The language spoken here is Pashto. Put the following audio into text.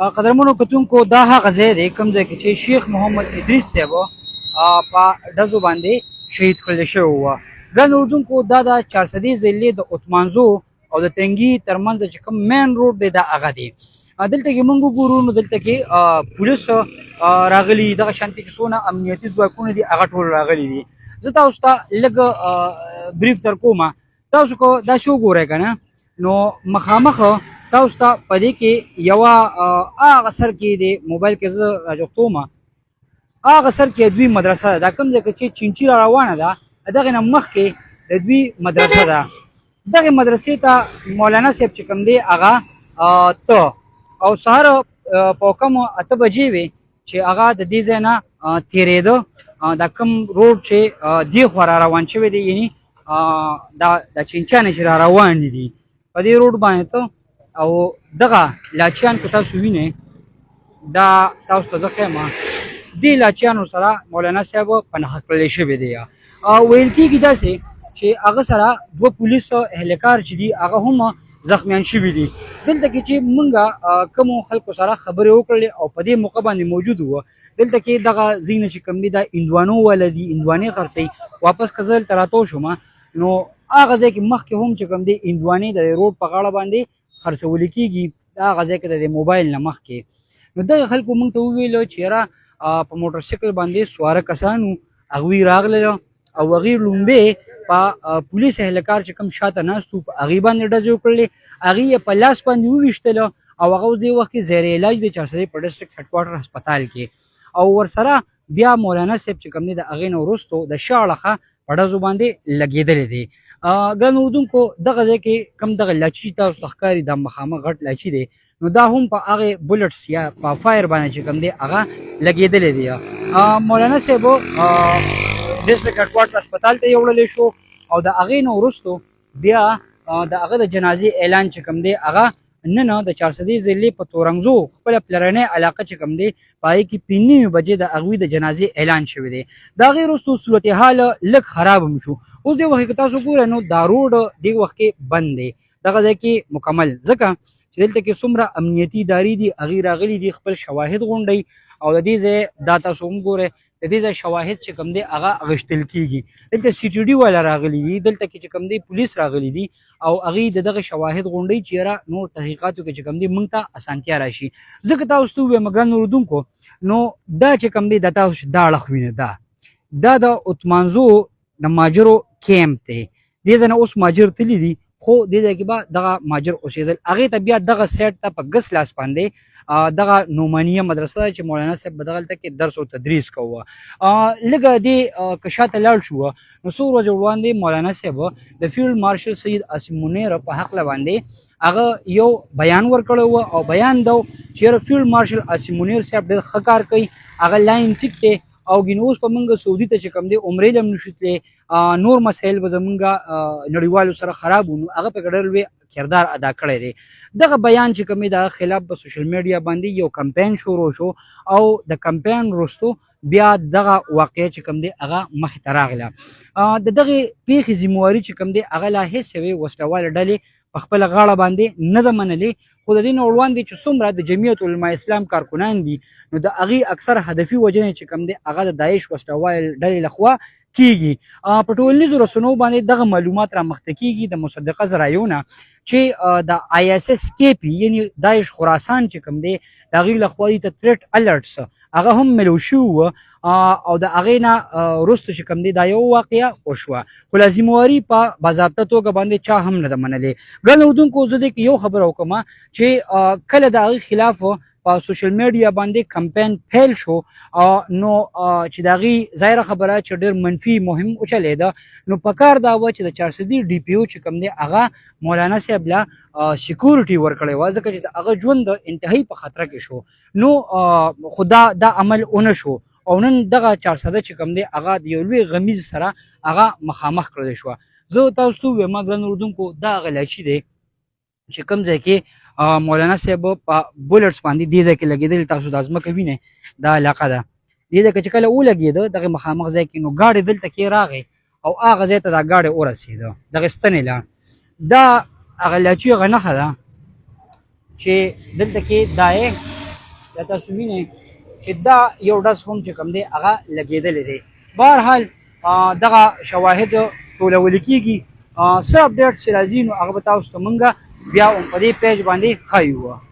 قدرمنو کتونکو دا هغه ځای دی کوم ځای کې چې شیخ محمد ادریس صاحب په ډزو باندې شهید کړل شوی و. ګران اردونکو دا د چارسدي ضلعې د اتمانزو او د تنګي ترمنځ چې کوم مین روډ دی دا هغه دی. دلته کې موږ وګورو نو دلته کې پولیس راغلي دغه شانتي چې څونه امنیتي ځواکونه دي هغه ټول راغلي دي. زه تاسو ته لږ بریف در کومه تاسو کو دا شو ګورئ که نه نو مخامخ تاسو ته په دې کې یوه هغه سر کې د موبایل کې زه راجوختوم هغه سر کې دوی مدرسه ده دا کوم ځای کې چې چینچي را روانه ده دغې نه مخکې د دوی مدرسه ده. دغې مدرسې ته مولانا صاحب چې کوم دی هغه ته او سهار په کم 8 بجې وې چې هغه د دې ځای نه تېرېده دا کوم روډ چې دې خوا را روان شوی دی یعنې دا چینچیانې چې را روان دي په دې روډ باندې ته او دغه لاچیان که تاسو وینئ دا تاسو ته زه ښیم دې لاچیانو سره مولانا صاحب په نښه کړلی شوی دی. ویل کېږي داسې چې هغه سره دوه پولیس اهلکار چې دي هغه هم زخمیان شوي دي. دلته کې چې موږ کومو خلکو سره خبرې وکړلې او په دې موقع باندې موجود وو دلته کې دغه ځای نه چې کوم دي دا هندوانو والا دي هندوانې خرڅوي واپس که زه دلته راتاو شوم نو هغه ځای کې مخکې هم چې کوم دي هندوانې د روډ په غاړه باندې خرڅول کېږي دا هغه ځای کې د موبایل نه مخکې نو دغه خلکو موږ ته وویلو چې یاره په موټرسایکل باندې سواره کسانو هغوی راغلل او هغوی لومبې په پولیس اهلکار چې کوم شاته ناست وو په هغې باندې ډزې وکړلې هغې یې په لاس باندې وویشتله او هغه اوس دې وخت کې زیر علاج دی چارسدی په ډسټرکټ هډ کوارټر هسپتال کې او ورسره بیا مولانا صاحب چې کوم دی د هغې نه وروستو د شا اړخه په ډزو باندې لګېدلی دی. ګران اردونکو دغه ځای کې کوم دغه لاچي چې تاسو ته ښکاري دا مخامخ غټ لاچي دی نو دا هم په هغې بلټس یا په فایر باندې چې کوم دی هغه لګېدلی دی. مولانا صاحب ډسټرکټ هډ کوارټر هسپتال ته یې وړلی شو او د هغې نه وروستو بیا د هغه د جنازې اعلان چې کوم دی هغه نن د چارسدي ضلعې په تورنګزو خپله پلرنۍ علاقه چې کوم دی په هغې کې 5 بجې د هغوی د جنازې اعلان شوی دی. د هغې وروستو صورتحال لږ خراب هم شو. اوس دې وخت کې که تاسو ګورئ نو دا روډ دې وخت کې بند دی دغه ځای کې مکمل ځکه چې دلته کې څومره امنیتي ادارې دي هغې راغلي دي خپل شواهد غونډوي او د دې ځای دا تاسو هم ګورئ د دې ځای شواهد چې کوم دی هغه اخیستل کېږي. دلته سی ټي ډي والا راغلي دي دلته کې چې کوم دی پولیس راغلي دي او هغې د دغه شواهد غونډوي چې یاره نور تحقیقاتو کې چې کوم دی موږ ته اسانتیا راشي. ځکه تاسو ته ووایم ګرانو اردونکو نو دا چې کوم دی دا تاسو چې دا اړخ وینئ دا د اتمانزو د ماجرو کیمپ دی دې ځای نه اوس ماجر تللي دي خو دې ځای کې به دغه ماجر اوسېدل هغې ته بیا دغه سایډ ته په ګس لاس باندې دغه نومانیه مدرسه ده چې مولانا صاحب به دغلته کې درس او تدریس کوه. لږه دې که شاته لاړ شو نو څو ورځې وړاندې مولانا صاحب د فیلډ مارشل سید عاصم منیر په هکله باندې هغه یو بیان ورکړی و او بیان دا چې یاره فیلډ مارشل عاصم منیر صاحب ډېر ښه کار کوي هغه لاین ټیک دی او ګینې اوس په موږ سعودي ته چې کوم دی عمرې له هم نشو تللی نور مسایل به زمونږ نړیوالو سره خراب وو نو هغه پکې ډېر لوی کردار ادا کړی دی. دغه بیان چې کوم دی د هغه خلاف په سوشل میډیا باندې یو کمپین شروع شو او د کمپین وروستو بیا دغه واقعه چې کوم دی هغه مخې ته راغله. د دغې پیښې ذمهواري چې کوم دی هغه لا هېڅ یوې وسله ډلې په خپله غاړه باندې نه ده منلې خو د دې نه وړاندې چې څومره د جمعیت علما اسلام کارکنان دي نو د هغې اکثر هدفي وجنې چې کوم دی هغه د داعش وسله والې ډلې لخوا کیږي. په ټولنیزو رسنیو باندې دغه معلومات رامخته کیږي د مصدقه ذرایعونه چې د ISIS-KP یعنې داعش خراسان چې کوم دی د هغې لخوا دي ته تھریټ الرټس هغه هم ملو شوي وه او د هغې نه وروسته چې کوم دی دا یو واقعه وشوه خو لازمواري په باضابطه توګه باندې چا هم نه ده منلې. ګرانو اردونکو زه دې کې یو خبره وکړم چې کله د هغې خلاف په سوشل میډیا باندې کمپین پیل شو نو چې د هغې ظاهره خبره چې ډېر منفي مهم وچلېده نو په کار دا وه چې د چارسدي DPO چې کوم دی هغه مولانا صاحب له سیکورټي ورکړی وه ځکه چې د هغه ژوند انتهایي په خطره کې شو نو خو دا عمل ونه شو او نن دغه چارسده چې کوم دی هغه د یو لوی غمیز سره هغه مخامخ کړلی شوه. زه تاسو ته ووایم ګرانو اردونکو دا هغه لاچي دی چې کوم ځای کې مولانا صاحب په بولټس باندې دې ځای کې لګېدلي تاسو دا ځمکه وینئ دا علاقه ده دې ځای کې چې کله ولګېده دغې مخامخ ځای کې نو ګاډې دلته کې راغی او هغه ځای ته دا ګاډې ورسېده دغې ستنې له دا هغه لاچي هغه نښه ده چې دلته کې دا دا تاسو وینئ چې دا یو ډز هم چې کوم دی هغه لګېدلی دی. بهرحال دغه شواهد ټولول کېږي. څه اپډیټس چې راځي نو هغه به تاسو ته مونږ بیا هم په دې پیج باندې ښیو.